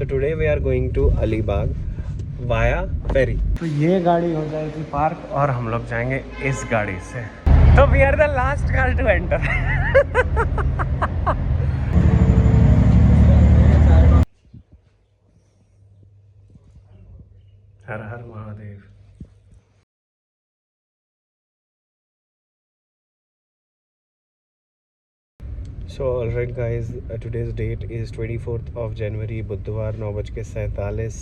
So today we are going to Alibag via ferry. तो ये गाड़ी हो जाएगी पार्क और हम लोग जाएंगे इस गाड़ी से। तो we are the last car to enter. हर हर Mahadev. So alright guys, today's date is 24th of January, बुधवार 9:47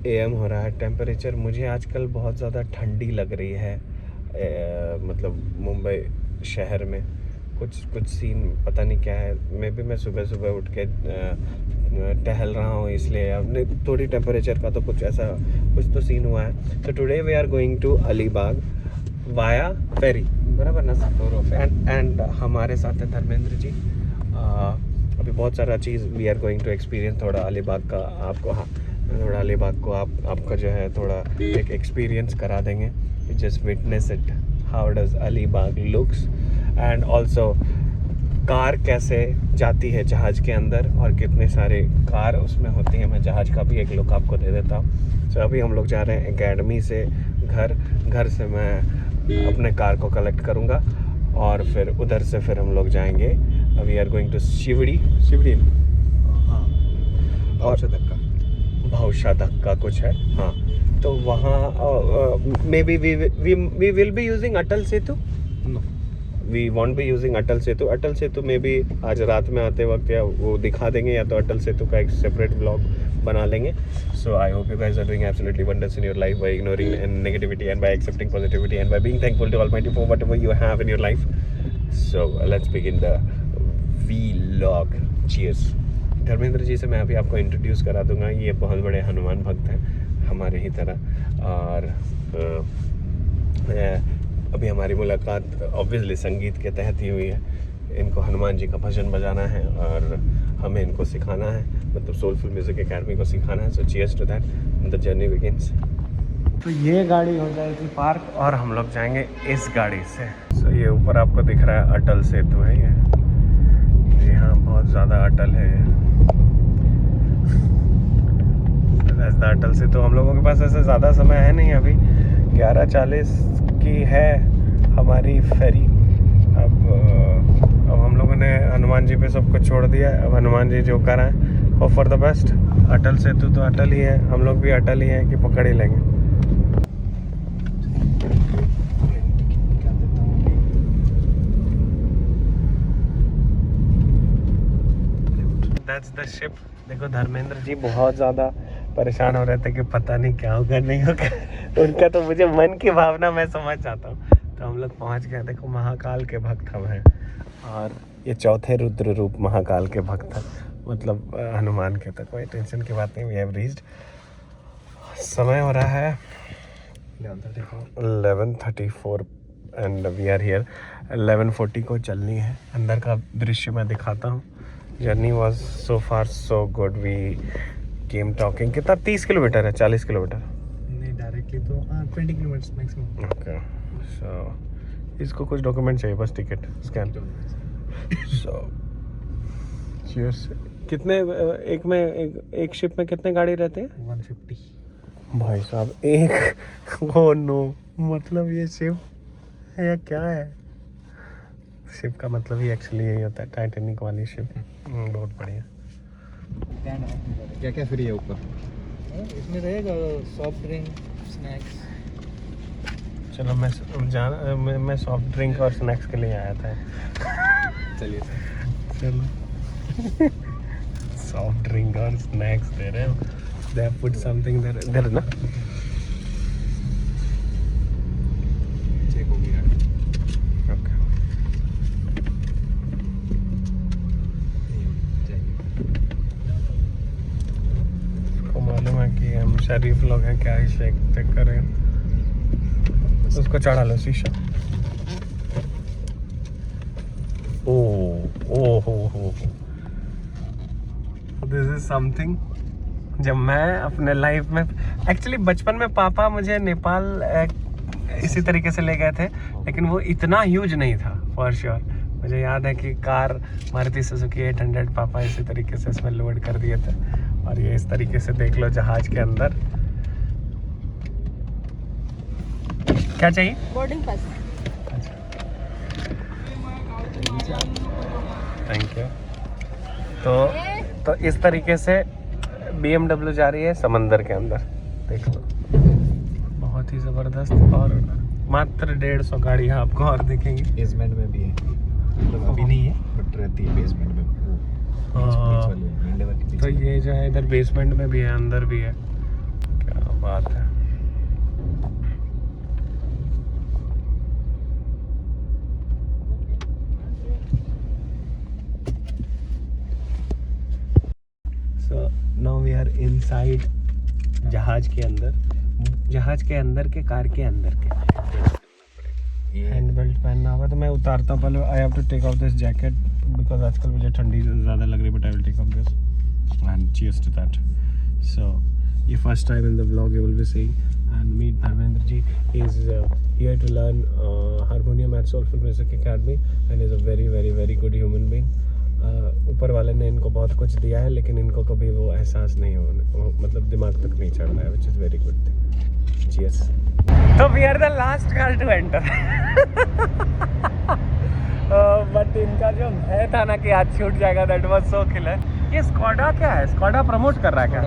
AM हो रहा है। टेम्परेचर मुझे आजकल बहुत ज़्यादा ठंडी लग रही है। मतलब मुंबई शहर में कुछ सीन पता नहीं क्या है। मैं सुबह उठ के टहल रहा हूँ, इसलिए अब थोड़ी टेम्परेचर का तो कुछ तो सीन हुआ है। तो today we are going to Alibag via ferry, बराबर ना। एंड हमारे साथ है धर्मेंद्र जी। अभी बहुत सारा चीज़ we are going to experience. थोड़ा अलीबाग का आपको थोड़ा अलीबाग को आपका जो है थोड़ा एक एक्सपीरियंस करा देंगे। Just witness it, how does Alibag looks, and also car कैसे जाती है जहाज़ के अंदर और कितने सारे कार उसमें होती हैं। मैं जहाज़ का भी एक लुक आपको दे देता हूँ। तो अभी हम लोग जा रहे हैं एकेडमी से घर से मैं अपने कार को कलेक्ट करूँगा और फिर उधर से फिर हम लोग जाएंगे। We are going to Sewri हाँ, और भावशा धक्का कुछ है हाँ। तो वहाँ may be we will be using Atal Setu. We won't be using Atal Setu में भी आज रात में आते वक्त या वो दिखा देंगे, या तो अटल सेतु का एक सेपरेट ब्लॉग बना लेंगे। So I hope you guys are doing absolutely wonders in your life by ignoring negativity and by accepting positivity and by being thankful to almighty for whatever you have in your life. So let's begin the vlog. Cheers. Dharmendra ji से मैं अभी आपको introduce करा दूंगा। ये बहुत बड़े हनुमान भक्त हैं हमारे ही तरह, और अभी हमारी मुलाकात ऑब्वियसली संगीत के तहत ही हुई है। इनको हनुमान जी का भजन बजाना है और हमें इनको सिखाना है, मतलब सोलफुल म्यूजिक एकेडमी को सिखाना है। So cheers to that, the journey begins. तो ये गाड़ी हो जाएगी पार्क और हम लोग जाएंगे इस गाड़ी से। सो ये ऊपर आपको दिख रहा है अटल सेतु है ये। जी हाँ, बहुत ज़्यादा अटल है ये। अटल सेतु हम लोगों के पास ऐसे ज़्यादा समय है नहीं, अभी 11:40 की है हमारी फेरी। अब हम लोगों ने हनुमान जी पे सब कुछ छोड़ दिया है। अब हनुमान जी जो कराएं hope for the best. Atal Setu तो अटल ही है, हम लोग भी अटल ही हैं कि पकड़ ही लेंगे। That's the ship. देखो धर्मेंद्र जी बहुत ज़्यादा परेशान हो रहे थे कि पता नहीं क्या होगा नहीं होगा। उनका तो मुझे मन की भावना मैं समझ जाता हूँ। तो हम लोग पहुँच गए। देखो महाकाल के भक्त हम हैं, और ये चौथे रुद्र रूप महाकाल के भक्त हैं, मतलब हनुमान के। तो कोई टेंशन की बात नहीं। We have reached. समय हो रहा है 11:34 एंड वी आर हियर। 11:40 को चलनी है। अंदर का दृश्य मैं दिखाता हूँ। Journey was so far so good. We came talking. कितना 30 किलोमीटर है, 40 किलोमीटर नहीं, डायरेक्टली तो 20 किलोमीटर मैक्सिमम। ओके। सो इसको कुछ डॉक्यूमेंट चाहिए, बस टिकट स्कैन। सो चीयर्स। कितने एक शिप में कितने गाड़ी रहते हैं? 150 भाई साहब एक। ओ नो, मतलब ये शिप है या क्या है? शिप का मतलब ही एक्चुअली यही होता है, टाइटैनिक वाली शिप। बहुत बढ़िया। क्या क्या फ्री है ऊपर? इसमें रहेगा सॉफ्ट ड्रिंक, स्नैक्स। चलो मैं सॉफ्ट ड्रिंक और स्नैक्स के लिए आया था। चलिए चलो। सॉफ्ट ड्रिंक और स्नैक्स दे रहे हो। They have put something there ना। चेक हो गया। ओके। उसको मालूम है कि हम शरीफ लोग हैं, क्या ही चेक करें। उसको चढ़ा लो शीशा। ओ हो। This is something. जब मैं अपने लाइफ में एक्चुअली बचपन में पापा मुझे नेपाल इसी तरीके से ले गए थे, लेकिन वो इतना ह्यूज नहीं था फॉर श्योर। मुझे याद है कि कार मारुति सुजुकी 800 पापा इसी तरीके से इसमें लोड कर दिए थे और ये इस तरीके से देख लो जहाज के अंदर। क्या चाहिए? Boarding pass. Thank you. तो इस तरीके से BMW जा रही है समंदर के अंदर, देख लो। बहुत ही ज़बरदस्त। और मात्र 150 गाड़ियाँ आपको और दिखेंगी। बेसमेंट में भी है, मतलब अभी नहीं है बट रहती है बेसमेंट में। तो ये जो है इधर बेसमेंट में भी है, अंदर भी है। क्या बात है। So now we are inside जहाज के अंदर, जहाज के अंदर के, कार के अंदर के। हैंड बेल्ट पहनना होगा, तो मैं उतारता हूँ पहले। I have to take off this jacket because आजकल मुझे ठंडी ज़्यादा लग रही है, but I will take off this and cheers to that. So ये first time in the vlog you will be seeing and meet Dharmendra ji is here to learn harmonium at soulful music academy and is a very very very good human being. ऊपर वाले ने इनको बहुत कुछ दिया है, लेकिन इनको कभी वो एहसास नहीं हो, मतलब दिमाग तक नहीं चढ़ रहा है, which is very good thing. Cheers. तो we are the last car to enter. But इनका जो है था ना कि आज छूट जाएगा, दैट वाज सो किलर। ये स्कोडा क्या है? स्कोडा प्रमोट कर रहा है क्या?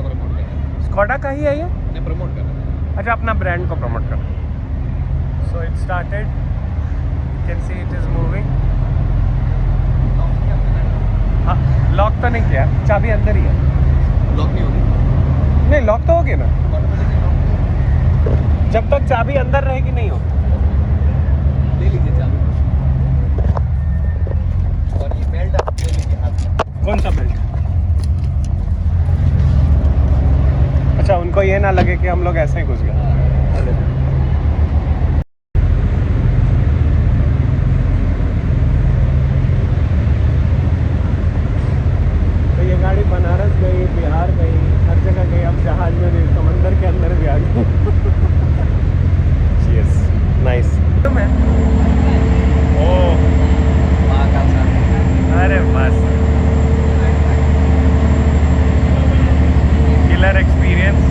स्कोडा का ही है ये? नहीं, प्रमोट कर रहा है। अच्छा, अपना ब्रांड को प्रमोट कर। So it started, you can see it is moving. हाँ, लॉक तो नहीं किया, चाबी अंदर ही है। लॉक नहीं होगी? नहीं, लॉक तो होगी ना, जब तक चाबी अंदर रहेगी नहीं होगी। ले लीजिए चाबी। और ये बेल्ट आप ले लीजिए हाथ में। कौन सा बेल्ट? अच्छा, उनको ये ना लगे कि हम लोग ऐसे ही घुस गए। तो ये गाड़ी बनारस गई, बिहार गई, हर जगह गई, अब जहाज में भी, समंदर के अंदर भी आ गई। Cheers. Nice. ओह, अरे बस, किलर एक्सपीरियंस,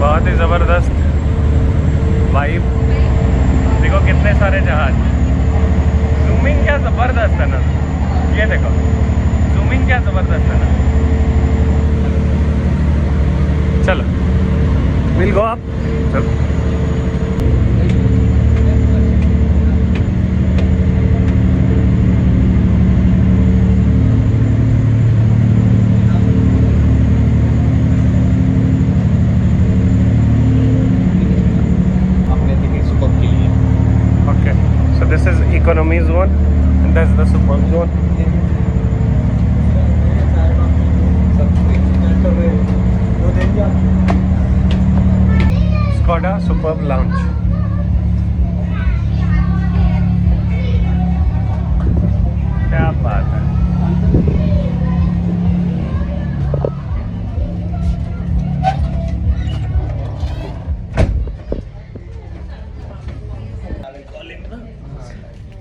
बहुत ही ज़बरदस्त वाइब। देखो कितने सारे जहाज, जूमिंग क्या ज़बरदस्त है ना, ये देखो जूमिंग क्या ज़बरदस्त है ना। चलो विल गो अप। चलो this is economy zone and that's the super zone. Skoda Superb Lounge. क्या बात है।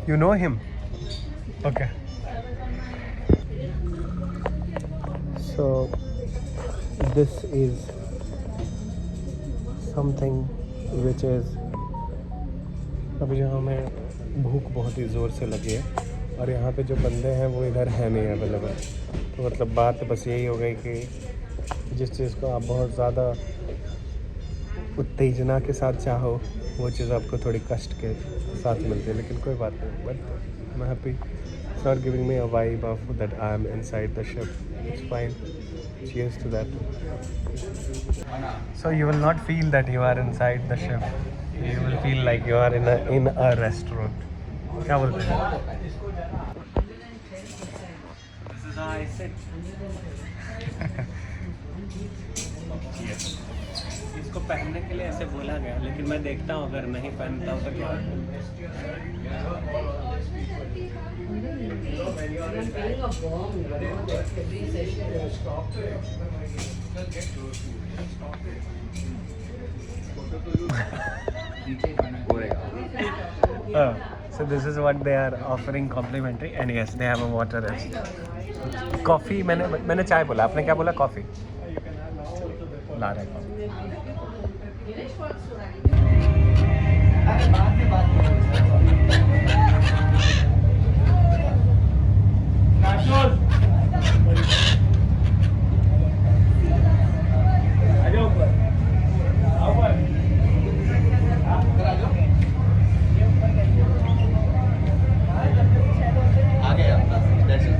You know him? Okay. So this is something which is, अभी जो हमें भूख बहुत ही ज़ोर से लगी है और यहाँ पे जो बंदे हैं वो इधर है नहीं अवेलेबल। तो मतलब बात बस यही हो गई कि जिस चीज़ को आप बहुत ज़्यादा उत्तेजना के साथ चाहो वो चीज़ आपको थोड़ी कष्ट के साथ मिलती है, लेकिन कोई बात नहीं। But I am happy, it's not giving me a vibe of that I am inside the ship, it's fine. Cheers to that. So you will not feel that you are inside the ship, you will feel like you are in a restaurant. क्या बोलते हैं? This is how I sit. इसको पहनने के लिए ऐसे बोला गया, लेकिन मैं देखता हूँ अगर नहीं पहनता हूँ तो क्या। So this is what they are offering complimentary and yes they have a water as coffee। मैंने चाय बोला, आपने क्या बोला? कॉफ़ी। ला रहे हैं।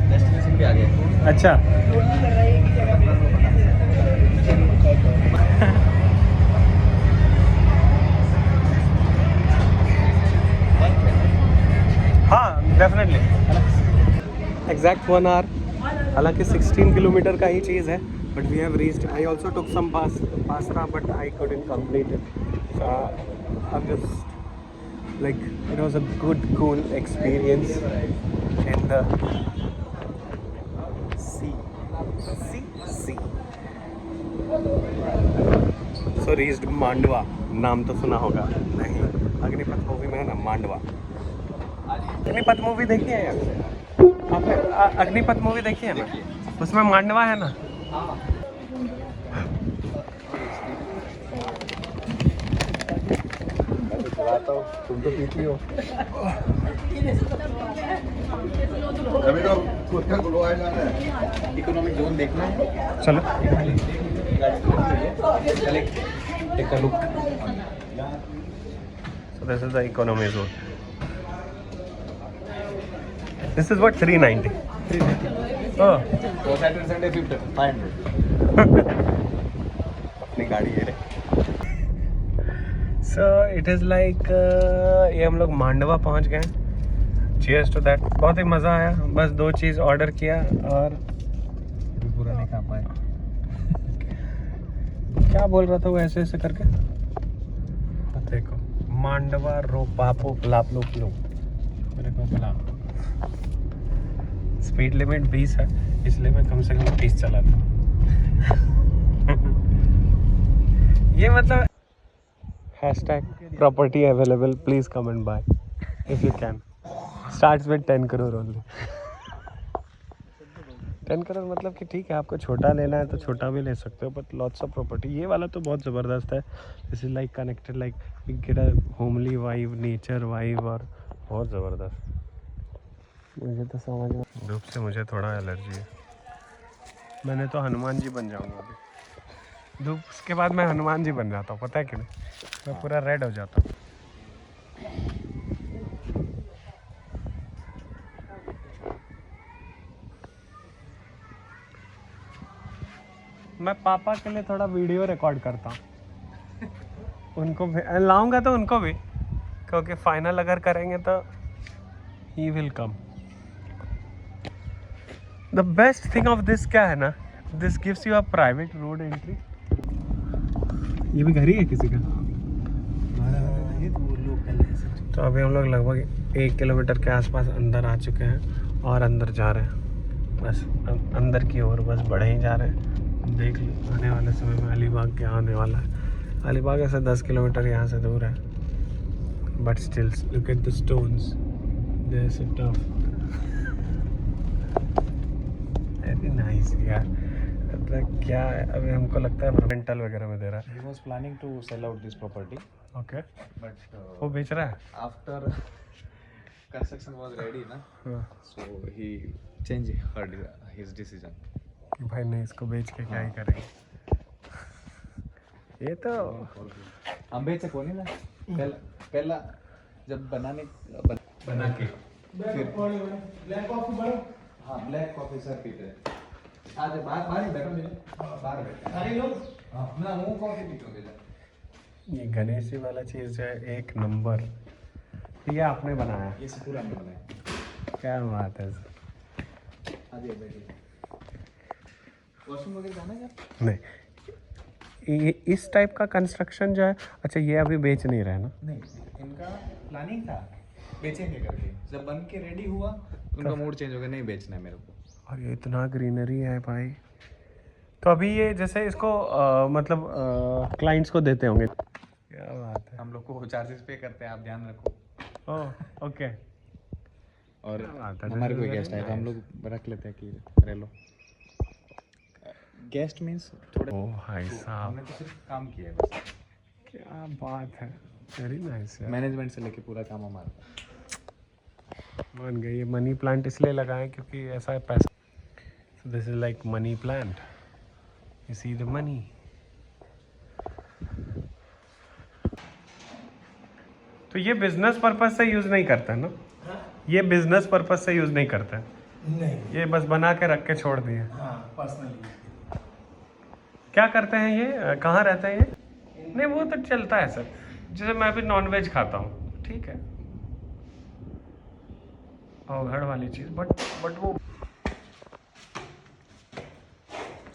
डेस्टिनेशन भी आ गया। अच्छा हाँ डेफिनेटली एग्जैक्ट 1 आवर, हालांकि 16 किलोमीटर का ही चीज़ है, but we have reached. I also took some pasta but I couldn't complete it, so I just like it was a good cool experience in the sea sea. So reached Mandwa, नाम तो सुना होगा नहीं, Agnipath movie में है ना Mandwa. Agnipath movie देखी है यार आपने? अग्निपथ मूवी देखी है ना, उसमें मांडवा है ना। मैं तो चलाता हूँ, तुम तो पीती हो। अभी तो खुद का गुलवाया जाना है। इकोनॉमिक जोन देखना है। चलो चले take a look. so this is the economy zone. This is what 390. Oh तो सैटरडे संडे 500। अपनी गाड़ी है रे। So it is like ये हम लोग मांडवा पहुंच गए। Cheers to that। बहुत ही मज़ा आया, बस 2 चीज़ ऑर्डर किया और पूरा नहीं खा पाए। क्या बोल रहा था वो ऐसे ऐसे करके, देखो मांडवा रो पापो प्लापलो प्लो, मेरे को प्ला। स्पीड लिमिट 20 है, इसलिए मैं कम से कम 30 चलाता हूँ। ये मतलब #property available, please come and buy if you can. Starts with 10 crore only। 10 crore मतलब कि ठीक है, आपको छोटा लेना है तो छोटा भी ले सकते हो, बट लॉट्स ऑफ प्रॉपर्टी। ये वाला तो बहुत ज़बरदस्त है। This is like connected, like get a homely vibe, nature vibe, और बहुत ज़बरदस्त। मुझे तो समझ में, धूप से मुझे थोड़ा एलर्जी है। मैंने तो हनुमान जी बन जाऊंगा अभी धूप के बाद। मैं हनुमान जी बन जाता हूँ, पता है क्यों? मैं पूरा रेड हो जाता हूँ। मैं पापा के लिए थोड़ा वीडियो रिकॉर्ड करता हूँ, उनको भी लाऊंगा तो उनको भी, क्योंकि फाइनल अगर करेंगे तो he will come. The best thing of this क्या है ना, this gives you a private road entry. ये भी घर ही है किसी का। तो अभी हम लोग लगभग 1 किलोमीटर के आसपास अंदर आ चुके हैं और अंदर जा रहे हैं, बस अंदर की ओर बस बढ़े ही जा रहे हैं। देख लो आने वाले समय में अलीबाग क्या आने वाला है। अलीबाग ऐसे 10 किलोमीटर यहाँ से दूर है, but still look at the stones, they are so tough, very nice यार। मतलब क्या है, अभी हमको लगता है रेंटल वगैरह में दे रहा है। He was planning to sell out this property, okay but वो बेच रहा है। after construction was ready, na, हाँ। so he changed his decision. भाई नहीं, इसको बेच के क्या ही करेंगे। ये तो हम बेचे को नहीं ना, पहला जब बना के फिर हाँ ब्लैक कॉफी सर पीते हैं। आज बाहर ही बैठो, मेरे बाहर बैठे सारे लोग। हाँ ना, वो कॉफी पीते हैं। ये गणेश जी वाला चीज़ जो है एक नंबर, ये आपने बनाया? ये से पूरा हमने बनाया। क्या बात है। आज ये बैठिए। वॉशरूम वगैरह जाना है क्या? नहीं, ये इस टाइप का कंस्ट्रक्शन जो है, अच्छा ये अभी बेच नहीं रहे ना? नहीं, इनका प्लानिंग था बेचेंगे करके, जब बन के रेडी हुआ उनका मूड चेंज हो गया, नहीं बेचना है मेरे को। और ये इतना ग्रीनरी है भाई। तो अभी ये जैसे इसको मतलब क्लाइंट्स को देते होंगे। क्या बात है। हम लोग को चार्जेस पे करते हैं, आप ध्यान रखो। Oh okay. और क्या बात है, हमारे this is कोई very गेस्ट आए तो हम nice. लोग रख लेते हैं कि रह लो। गेस्ट मीन्स थोड़े। ओ भाई साहब, हमने तो सिर्फ काम किया है बस। क्या बात है, वेरी नाइस यार। मैनेजमेंट से लेके पूरा काम हमारा। मान गए, ये मनी प्लांट इसलिए लगाएं क्योंकि ऐसा है पैसा। So this is like money plant, you see the money. तो ये बिजनेस पर्पज से यूज नहीं करते ना? ये बिजनेस पर्पज से यूज नहीं करते, नहीं। ये बस बना के रख के छोड़ दिए। हाँ, पर्सनली। क्या करते हैं ये, कहाँ रहते हैं ये? नहीं वो तो चलता है सर, जैसे मैं भी नॉन वेज खाता हूँ, ठीक है, अवघड़ वाली चीज़, बट वो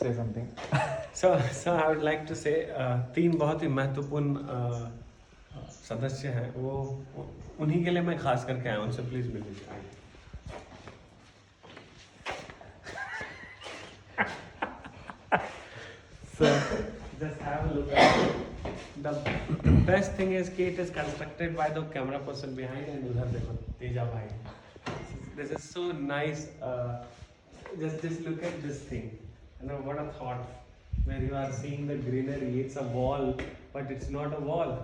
say something. Sir I would like to say 3 बहुत ही महत्वपूर्ण सदस्य हैं, वो उन्हीं के लिए मैं खास करके आया हूँ, उनसे प्लीज़ मिल लीजिए। So just have a look at it. The best thing is कि it is constructed by the camera person behind, and उधर देखो तेजा भाई. This is so nice. Just look at this thing. You know what a thought. Where you are seeing the greenery, it's a wall, but it's not a wall.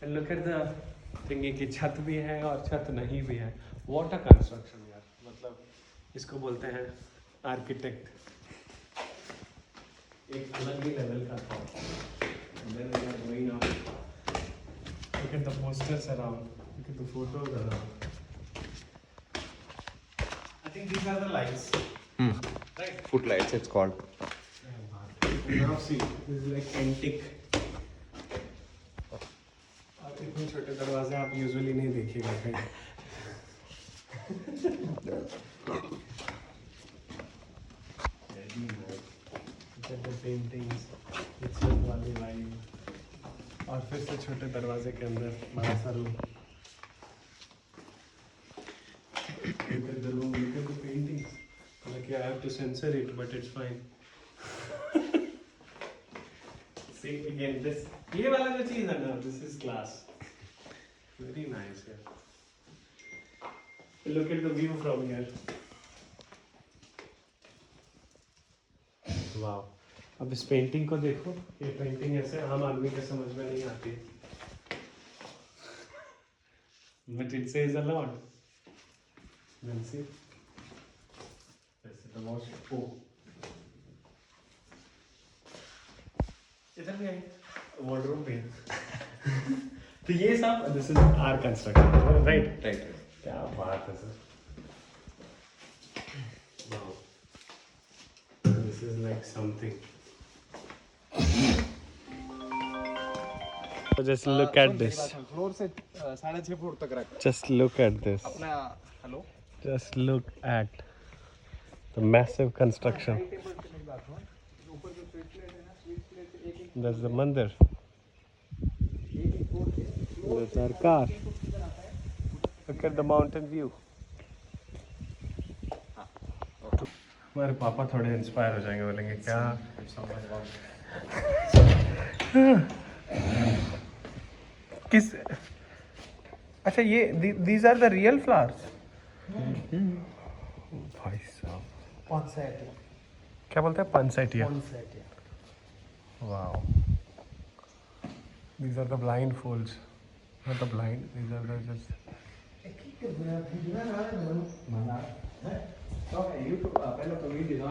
And look at the thingy कि छत भी है और छत नहीं भी है. What a construction यार. मतलब इसको बोलते हैं आर्किटेक्ट. एक अलग ही लेवल का था. Then we are going up. Look at the posters around. Look at the photos around. I think these are the lights. Right. Footlights it's called. Now see, this is like antique. और इतने छोटे दरवाजे आप usually नहीं देखिएगा कहीं. Look at the paintings, pictures वाली line, और फिर से छोटे दरवाजे के अंदर बड़ा सा room. Look at the room, look at the paintings. Like I have to censor it, but it's fine. See again, this ये वाला जो चीज़ है ना, this is class. Very nice here. Look at the view from here. Wow. अब इस painting को देखो, ये पेंटिंग ऐसे आम आदमी के समझ में नहीं आती है, but it says a lot. Then see, this is the most. Oh, इधर भी आई, wardrobe भी है. तो ये सब, this is our construction, right? Right. क्या बात है sir. Wow. This is like something. So just look at this. Floor से 6.5 फुट तक रख Just look at this. अपना। Hello. Just look at the massive construction. That's the mandir. That's our car. Look at the mountain view. हमारे पापा थोड़े inspire हो जाएंगे, बोलेंगे क्या. किस, अच्छा ये these are the real flowers. भाई साहब, Poinsettia. क्या बोलते हैं, पनसेटिया. Poinsettia. Wow. These are the blind fools. Not the blind. These are the just. पहले तो वीडियो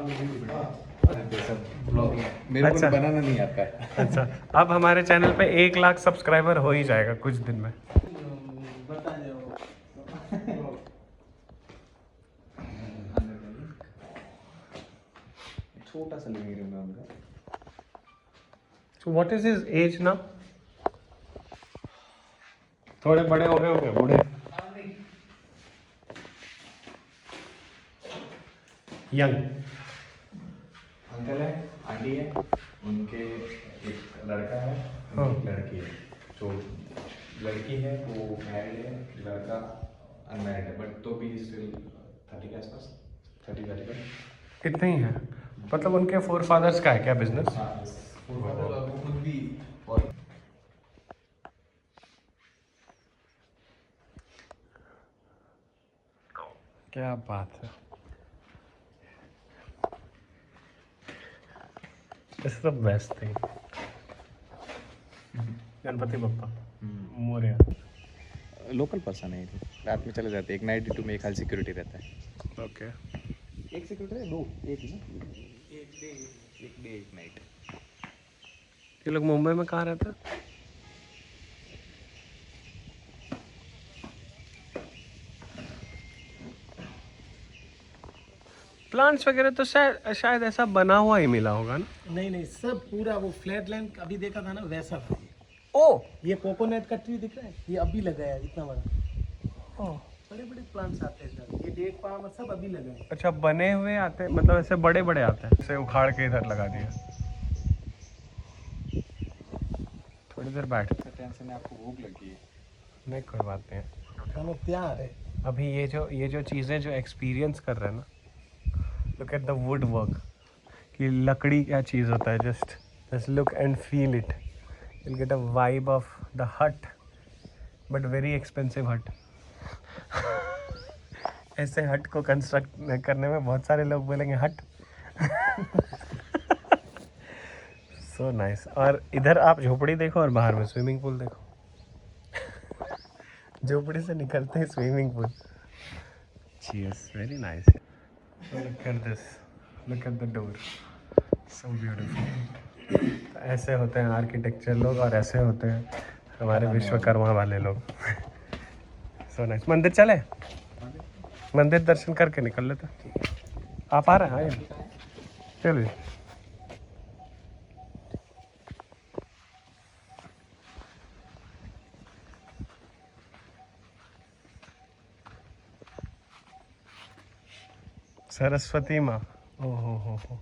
मेरे को अच्छा. बनाना नहीं आता है। अच्छा, अब हमारे चैनल पे 1 लाख सब्सक्राइबर हो ही जाएगा कुछ दिन में. बता दो। छोटा सा लिविंग रूम है उनका। So what is his age now? थोड़े बड़े हो गए होंगे, बूढ़े. यंग. अंकल है, आंटी है, उनके एक लड़का है, हाँ. एक लड़की है। जो लड़की है वो मैरिड है, लड़का अनमैरिड है, बट तो भी स्टिल 30 के आसपास, 30-35। कितने ही हैं, मतलब उनके फोर फादर्स का है क्या बिजनेस? हाँ, वो खुद भी और क्या बात है. It's the best thing. Ganpati Bappa Morya. Local person है ये तो, रात में चले जाते हैं। एक नाइट ड्यूटी में एक हाल सिक्योरिटी रहता है। ओके। एक सिक्योरिटी है, दो, एक ही ना, एक डे एक नाइट। ये लोग मुंबई में कहाँ रहते हैं? प्लांट्स वगैरह तो शायद शायद ऐसा बना हुआ ही मिला होगा ना। नहीं नहीं, सब पूरा वो फ्लैट लैंड अभी देखा था ना, वैसा था। ओ ये कोकोनट का ट्री दिख रहा है, ये अभी लगा है इतना बड़ा। बड़े बड़े प्लांट्स आते हैं सर, ये डेट पाम सब अभी लगा है। अच्छा, बने हुए आते हैं, मतलब ऐसे बड़े बड़े आते हैं, ऐसे उखाड़ के इधर लगा दिया। थोड़ी देर बैठ। टेंशन है, आपको भूख लगी है। नहीं कोई बात नहीं है। चलो तैयार है। अभी ये जो चीज़ें जो एक्सपीरियंस कर रहे हैं ना, look at the wood work, कि लकड़ी क्या चीज़ होता है। Just look and feel it, will get a vibe of the हट, बट वेरी एक्सपेंसिव हट। ऐसे हट को कंस्ट्रक्ट करने में बहुत सारे लोग बोलेंगे हट। So nice. और इधर आप झोपड़ी देखो और बाहर में स्विमिंग पूल देखो। झोपड़ी से निकलते हैं swimming pool. Cheers, very nice. Look at this, look at the door, so beautiful. ऐसे होते हैं आर्किटेक्चर लोग, और ऐसे होते हैं हमारे विश्वकर्मा वाले लोग। So nice. मंदिर चले, मंदिर दर्शन करके निकल लेते। आप आ रहे हैं? चलिए। सरस्वती माँ, ओ हो।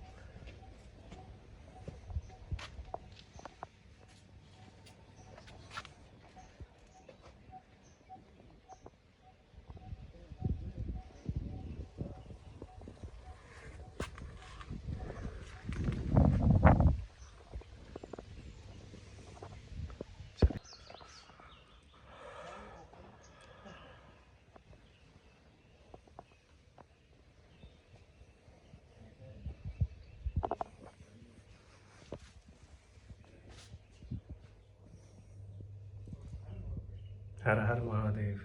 हर हर महादेव।